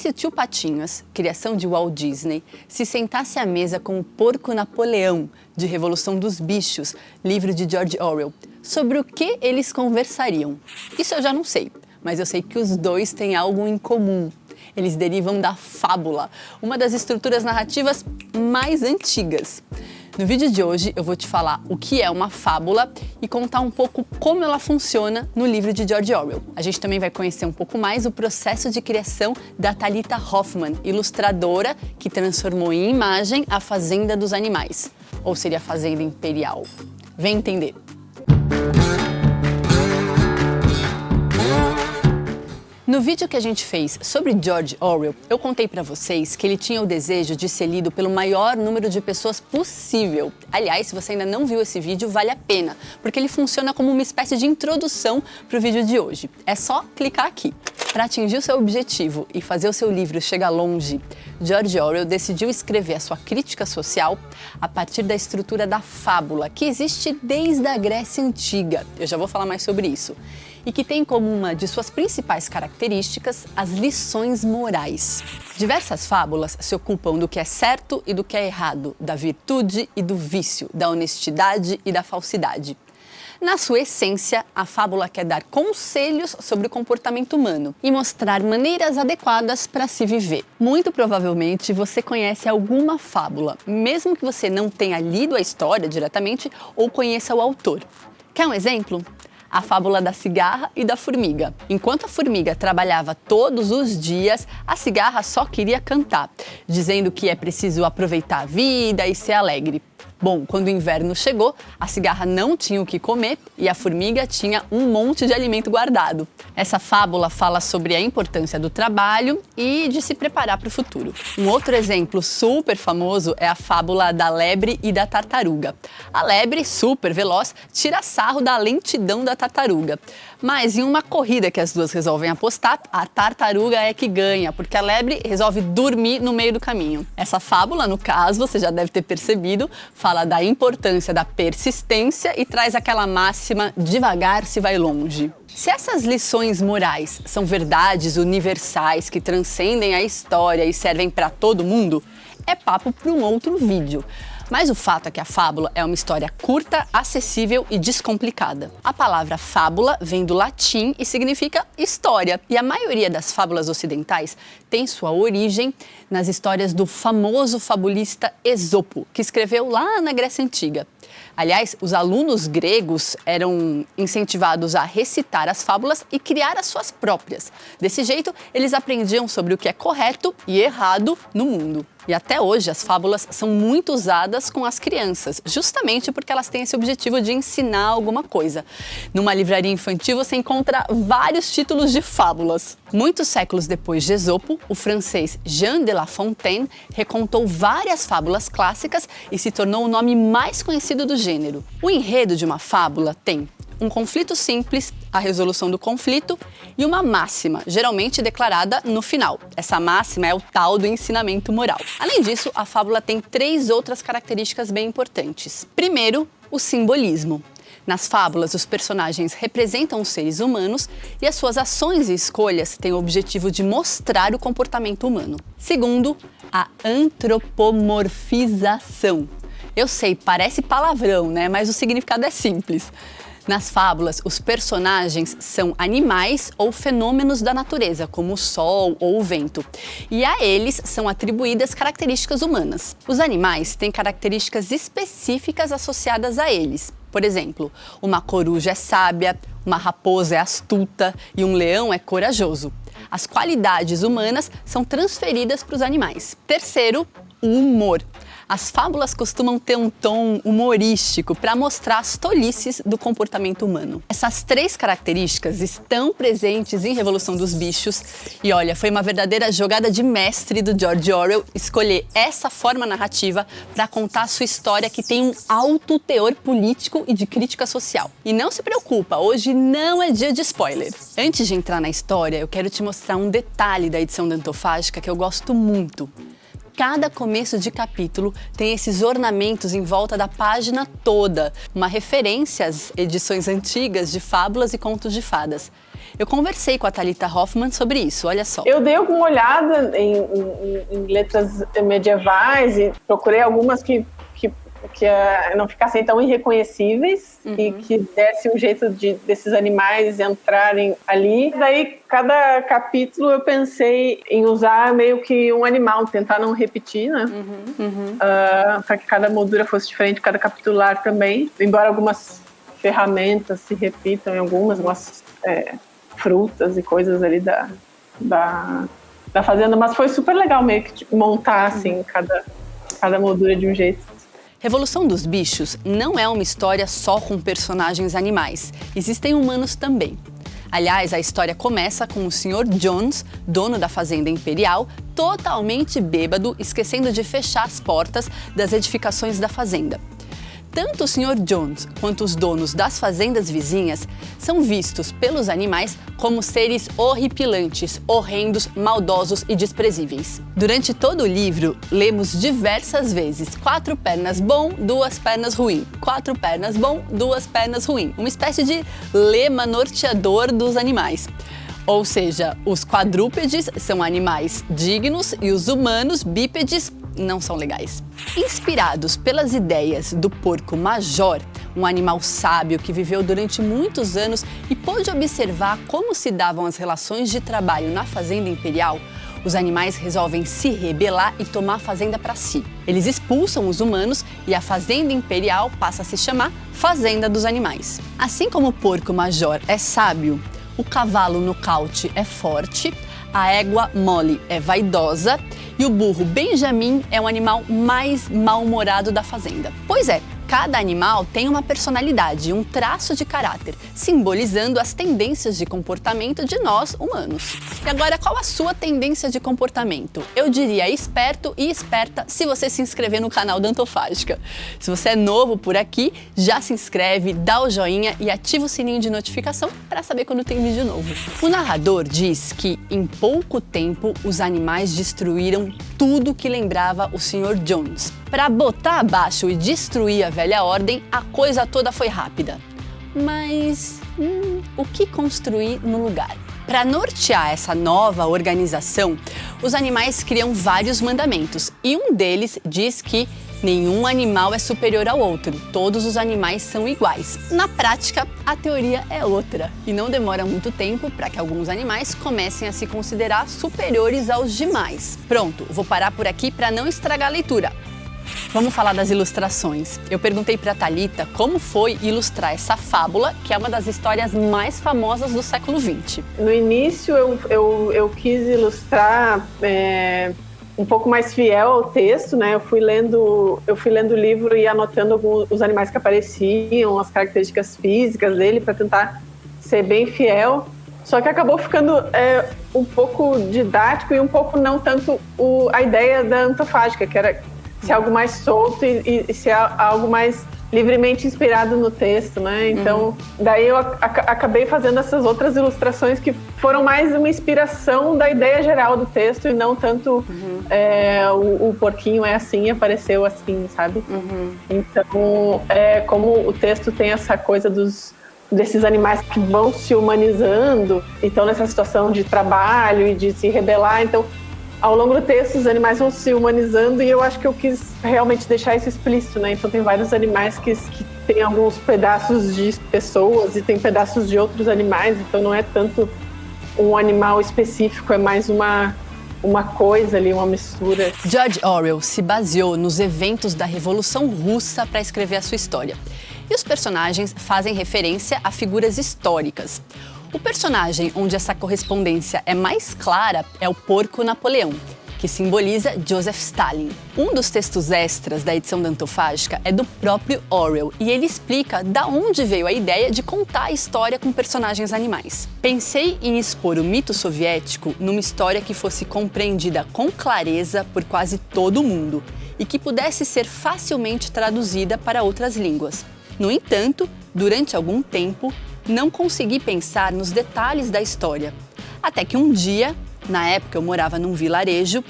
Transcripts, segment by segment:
se o Tio Patinhas, criação de Walt Disney, se sentasse à mesa com o Porco Napoleão, de Revolução dos Bichos, livro de George Orwell, sobre o que eles conversariam? Isso eu já não sei, mas eu sei que os dois têm algo em comum. Eles derivam da fábula, uma das estruturas narrativas mais antigas. No vídeo de hoje eu vou te falar o que é uma fábula e contar um pouco como ela funciona no livro de George Orwell. A gente também vai conhecer um pouco mais o processo de criação da Thalita Hoffman, ilustradora que transformou em imagem a Fazenda dos Animais, ou seria a Fazenda Imperial. Vem entender! No vídeo que a gente fez sobre George Orwell, eu contei pra vocês que ele tinha o desejo de ser lido pelo maior número de pessoas possível. Aliás, se você ainda não viu esse vídeo, vale a pena, porque ele funciona como uma espécie de introdução pro vídeo de hoje. É só clicar aqui. Para atingir o seu objetivo e fazer o seu livro chegar longe, George Orwell decidiu escrever a sua crítica social a partir da estrutura da fábula, que existe desde a Grécia Antiga. Eu já vou falar mais sobre isso. E que tem como uma de suas principais características as lições morais. Diversas fábulas se ocupam do que é certo e do que é errado, da virtude e do vício, da honestidade e da falsidade. Na sua essência, a fábula quer dar conselhos sobre o comportamento humano e mostrar maneiras adequadas para se viver. Muito provavelmente você conhece alguma fábula, mesmo que você não tenha lido a história diretamente ou conheça o autor. Quer um exemplo? A fábula da cigarra e da formiga. Enquanto a formiga trabalhava todos os dias, a cigarra só queria cantar, dizendo que é preciso aproveitar a vida e ser alegre. Bom, quando o inverno chegou, a cigarra não tinha o que comer e a formiga tinha um monte de alimento guardado. Essa fábula fala sobre a importância do trabalho e de se preparar para o futuro. Um outro exemplo super famoso é a fábula da lebre e da tartaruga. A lebre, super veloz, tira sarro da lentidão da tartaruga. Mas em uma corrida que as duas resolvem apostar, a tartaruga é que ganha, porque a lebre resolve dormir no meio do caminho. Essa fábula, no caso, você já deve ter percebido, fala da importância da persistência e traz aquela máxima: devagar se vai longe. Se essas lições morais são verdades universais que transcendem a história e servem para todo mundo, é papo para um outro vídeo. Mas o fato é que a fábula é uma história curta, acessível e descomplicada. A palavra fábula vem do latim e significa história. E a maioria das fábulas ocidentais tem sua origem nas histórias do famoso fabulista Esopo, que escreveu lá na Grécia Antiga. Aliás, os alunos gregos eram incentivados a recitar as fábulas e criar as suas próprias. Desse jeito, eles aprendiam sobre o que é correto e errado no mundo. E até hoje as fábulas são muito usadas com as crianças, justamente porque elas têm esse objetivo de ensinar alguma coisa. Numa livraria infantil você encontra vários títulos de fábulas. Muitos séculos depois de Esopo, o francês Jean de La Fontaine recontou várias fábulas clássicas e se tornou o nome mais conhecido do gênero. O enredo de uma fábula tem um conflito simples, a resolução do conflito e uma máxima, geralmente declarada no final. Essa máxima é o tal do ensinamento moral. Além disso, a fábula tem 3 outras características bem importantes. Primeiro, o simbolismo. Nas fábulas, os personagens representam os seres humanos e as suas ações e escolhas têm o objetivo de mostrar o comportamento humano. Segundo, a antropomorfização. Eu sei, parece palavrão, né? Mas o significado é simples. Nas fábulas, os personagens são animais ou fenômenos da natureza, como o sol ou o vento, e a eles são atribuídas características humanas. Os animais têm características específicas associadas a eles. Por exemplo, uma coruja é sábia, uma raposa é astuta e um leão é corajoso. As qualidades humanas são transferidas para os animais. Terceiro, o humor. As fábulas costumam ter um tom humorístico para mostrar as tolices do comportamento humano. Essas 3 características estão presentes em Revolução dos Bichos e olha, foi uma verdadeira jogada de mestre do George Orwell escolher essa forma narrativa para contar a sua história, que tem um alto teor político e de crítica social. E não se preocupa, hoje não é dia de spoiler. Antes de entrar na história, eu quero te mostrar um detalhe da edição Dantofágica que eu gosto muito. Cada começo de capítulo tem esses ornamentos em volta da página toda, uma referência às edições antigas de fábulas e contos de fadas. Eu conversei com a Thalita Hoffman sobre isso, olha só. Eu dei alguma olhada em letras medievais e procurei algumas que não ficassem tão irreconhecíveis e que desse um jeito desses animais entrarem ali. Daí, cada capítulo eu pensei em usar meio que um animal, tentar não repetir, né? Para que cada moldura fosse diferente, cada capitular também. Embora algumas ferramentas se repitam em algumas frutas e coisas ali da fazenda. Mas foi super legal meio que montar assim, cada moldura de um jeito. Revolução dos Bichos não é uma história só com personagens animais. Existem humanos também. Aliás, a história começa com o Sr. Jones, dono da fazenda imperial, totalmente bêbado, esquecendo de fechar as portas das edificações da fazenda. Tanto o Sr. Jones quanto os donos das fazendas vizinhas são vistos pelos animais como seres horripilantes, horrendos, maldosos e desprezíveis. Durante todo o livro, lemos diversas vezes 4 pernas bom, 2 pernas ruim, 4 pernas bom, 2 pernas ruim. Uma espécie de lema norteador dos animais. Ou seja, os quadrúpedes são animais dignos e os humanos bípedes não são legais. Inspirados pelas ideias do porco major, um animal sábio que viveu durante muitos anos e pôde observar como se davam as relações de trabalho na fazenda imperial, os animais resolvem se rebelar e tomar a fazenda para si. Eles expulsam os humanos e a fazenda imperial passa a se chamar Fazenda dos Animais. Assim como o porco major é sábio, o cavalo nocaute é forte, a égua mole é vaidosa e o burro Benjamin é o animal mais mal-humorado da fazenda. Pois é, cada animal tem uma personalidade, um traço de caráter, simbolizando as tendências de comportamento de nós humanos. E agora, qual a sua tendência de comportamento? Eu diria esperto e esperta se você se inscrever no canal Dantofágica. Se você é novo por aqui, já se inscreve, dá o joinha e ativa o sininho de notificação para saber quando tem vídeo novo. O narrador diz que, em pouco tempo, os animais destruíram tudo que lembrava o Sr. Jones. Para botar abaixo e destruir a velha ordem, a coisa toda foi rápida. Mas o que construir no lugar? Para nortear essa nova organização, os animais criam vários mandamentos e um deles diz que nenhum animal é superior ao outro, todos os animais são iguais. Na prática, a teoria é outra e não demora muito tempo para que alguns animais comecem a se considerar superiores aos demais. Pronto, vou parar por aqui para não estragar a leitura. Vamos falar das ilustrações. Eu perguntei para a Thalita como foi ilustrar essa fábula, que é uma das histórias mais famosas do século XX. No início, eu quis ilustrar um pouco mais fiel ao texto, né? Eu fui lendo o livro e anotando os animais que apareciam, as características físicas dele, para tentar ser bem fiel. Só que acabou ficando um pouco didático e um pouco não tanto a ideia da Antofágica, que era ser algo mais solto e ser algo mais livremente inspirado no texto, né? Então, daí eu acabei fazendo essas outras ilustrações que foram mais uma inspiração da ideia geral do texto e não tanto o porquinho é assim e apareceu assim, sabe? Então, como o texto tem essa coisa desses animais que vão se humanizando, então nessa situação de trabalho e de se rebelar, então ao longo do texto, os animais vão se humanizando e eu acho que eu quis realmente deixar isso explícito, né? Então tem vários animais que tem alguns pedaços de pessoas e tem pedaços de outros animais, então não é tanto um animal específico, é mais uma coisa ali, uma mistura. George Orwell se baseou nos eventos da Revolução Russa para escrever a sua história. E os personagens fazem referência a figuras históricas. O personagem onde essa correspondência é mais clara é o porco Napoleão, que simboliza Joseph Stalin. Um dos textos extras da edição Dantofágica é do próprio Orwell e ele explica da onde veio a ideia de contar a história com personagens animais. Pensei em expor o mito soviético numa história que fosse compreendida com clareza por quase todo mundo e que pudesse ser facilmente traduzida para outras línguas. No entanto, durante algum tempo, não consegui pensar nos detalhes da história. Até que um dia, na época eu morava num vilarejo,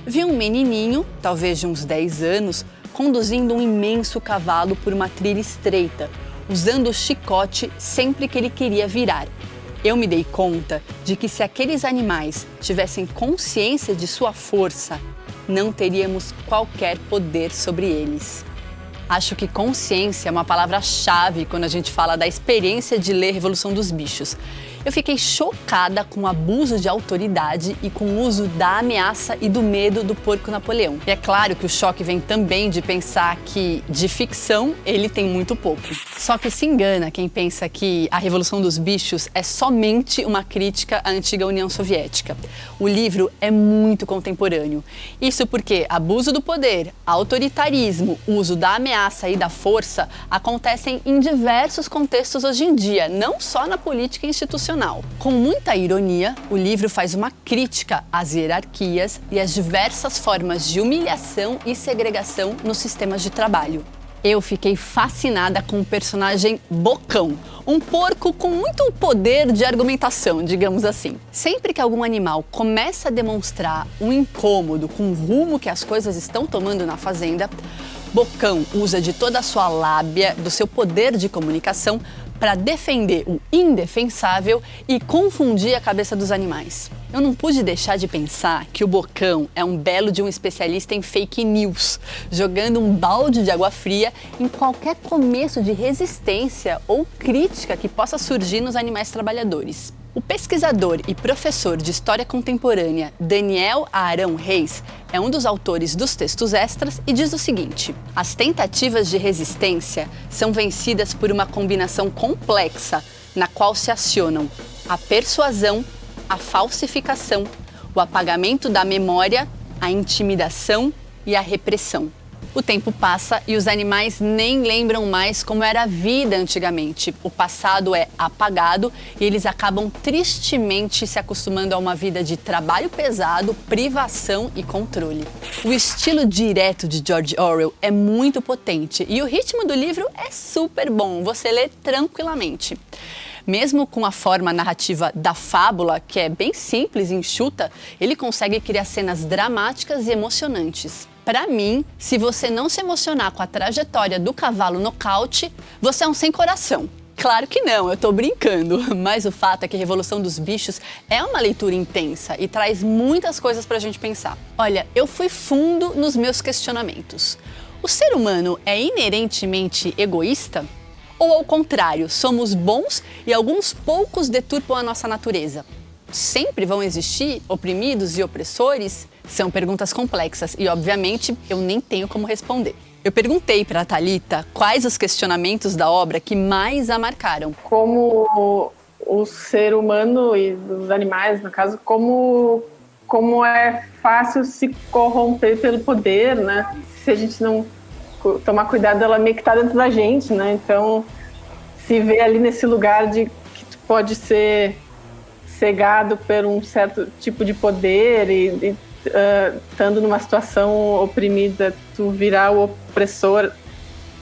vi um menininho, talvez de uns 10 anos, conduzindo um imenso cavalo por uma trilha estreita, usando o chicote sempre que ele queria virar. eu me dei conta de que se aqueles animais tivessem consciência de sua força, não teríamos qualquer poder sobre eles. Acho que consciência é uma palavra-chave quando a gente fala da experiência de ler Revolução dos Bichos. Eu fiquei chocada com o abuso de autoridade e com o uso da ameaça e do medo do porco Napoleão. E é claro que o choque vem também de pensar que, de ficção, ele tem muito pouco. Só que se engana quem pensa que a Revolução dos Bichos é somente uma crítica à antiga União Soviética. O livro é muito contemporâneo. Isso porque abuso do poder, autoritarismo, uso da ameaça e da força acontecem em diversos contextos hoje em dia, não só na política institucional. Com muita ironia, o livro faz uma crítica às hierarquias e às diversas formas de humilhação e segregação nos sistemas de trabalho. Eu fiquei fascinada com o personagem Bocão, um porco com muito poder de argumentação, digamos assim. Sempre que algum animal começa a demonstrar um incômodo com o rumo que as coisas estão tomando na fazenda, Bocão usa de toda a sua lábia, do seu poder de comunicação, para defender o indefensável e confundir a cabeça dos animais. Eu não pude deixar de pensar que o Bocão é um belo de um especialista em fake news, jogando um balde de água fria em qualquer começo de resistência ou crítica que possa surgir nos animais trabalhadores. O pesquisador e professor de História Contemporânea Daniel Arão Reis é um dos autores dos textos extras e diz o seguinte: as tentativas de resistência são vencidas por uma combinação complexa na qual se acionam a persuasão, a falsificação, o apagamento da memória, a intimidação e a repressão. O tempo passa e os animais nem lembram mais como era a vida antigamente. O passado é apagado e eles acabam tristemente se acostumando a uma vida de trabalho pesado, privação e controle. O estilo direto de George Orwell é muito potente e o ritmo do livro é super bom, você lê tranquilamente. Mesmo com a forma narrativa da fábula, que é bem simples e enxuta, ele consegue criar cenas dramáticas e emocionantes. Para mim, se você não se emocionar com a trajetória do cavalo nocaute, você é um sem coração. Claro que não, eu tô brincando, mas o fato é que Revolução dos Bichos é uma leitura intensa e traz muitas coisas pra gente pensar. Olha, eu fui fundo nos meus questionamentos. O ser humano é inerentemente egoísta? Ou ao contrário, somos bons e alguns poucos deturpam a nossa natureza? Sempre vão existir oprimidos e opressores? São perguntas complexas e, obviamente, eu nem tenho como responder. Eu perguntei para a Thalita quais os questionamentos da obra que mais a marcaram. Como o ser humano e os animais, no caso, como é fácil se corromper pelo poder, né? Se a gente não tomar cuidado, ela meio que está dentro da gente, né? Então, se vê ali nesse lugar de que tu pode ser cegado por um certo tipo de poder e estando numa situação oprimida, tu virar o opressor,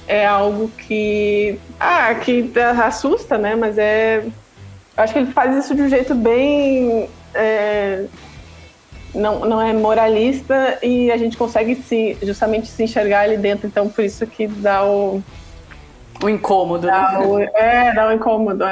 é algo que assusta, né? Mas acho que ele faz isso de um jeito bem não é moralista e a gente consegue justamente se enxergar ali dentro, então por isso que dá o incômodo, dá o incômodo,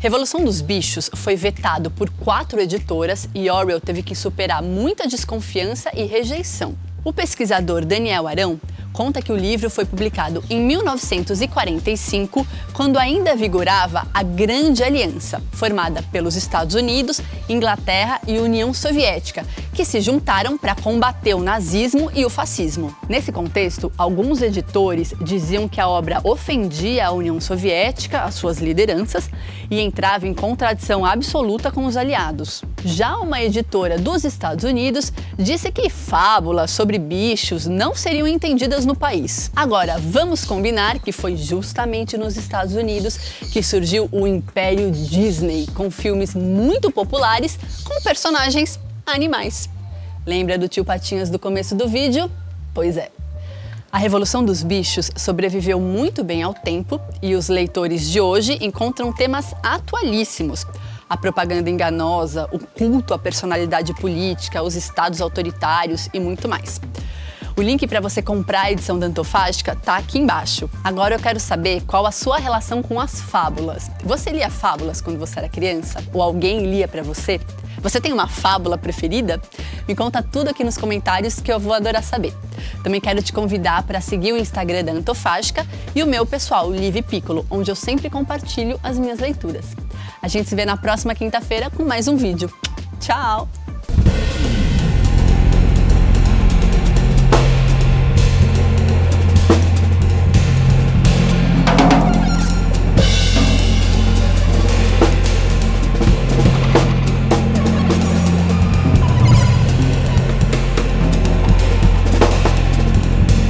Revolução dos Bichos foi vetado por 4 editoras e Orwell teve que superar muita desconfiança e rejeição. O pesquisador Daniel Arão conta que o livro foi publicado em 1945, quando ainda vigorava a Grande Aliança, formada pelos Estados Unidos, Inglaterra e União Soviética, que se juntaram para combater o nazismo e o fascismo. Nesse contexto, alguns editores diziam que a obra ofendia a União Soviética, as suas lideranças, e entrava em contradição absoluta com os aliados. Já uma editora dos Estados Unidos disse que fábulas sobre bichos não seriam entendidas no país. Agora, vamos combinar que foi justamente nos Estados Unidos que surgiu o Império Disney, com filmes muito populares com personagens animais. Lembra do tio Patinhas do começo do vídeo? Pois é. A Revolução dos Bichos sobreviveu muito bem ao tempo e os leitores de hoje encontram temas atualíssimos. A propaganda enganosa, o culto à personalidade política, os estados autoritários e muito mais. O link para você comprar a edição da Antofástica tá aqui embaixo. Agora eu quero saber qual a sua relação com as fábulas. Você lia fábulas quando você era criança? Ou alguém lia para você? Você tem uma fábula preferida? Me conta tudo aqui nos comentários que eu vou adorar saber. Também quero te convidar para seguir o Instagram da Antofástica e o meu pessoal, Liv Piccolo, onde eu sempre compartilho as minhas leituras. A gente se vê na próxima quinta-feira com mais um vídeo. Tchau!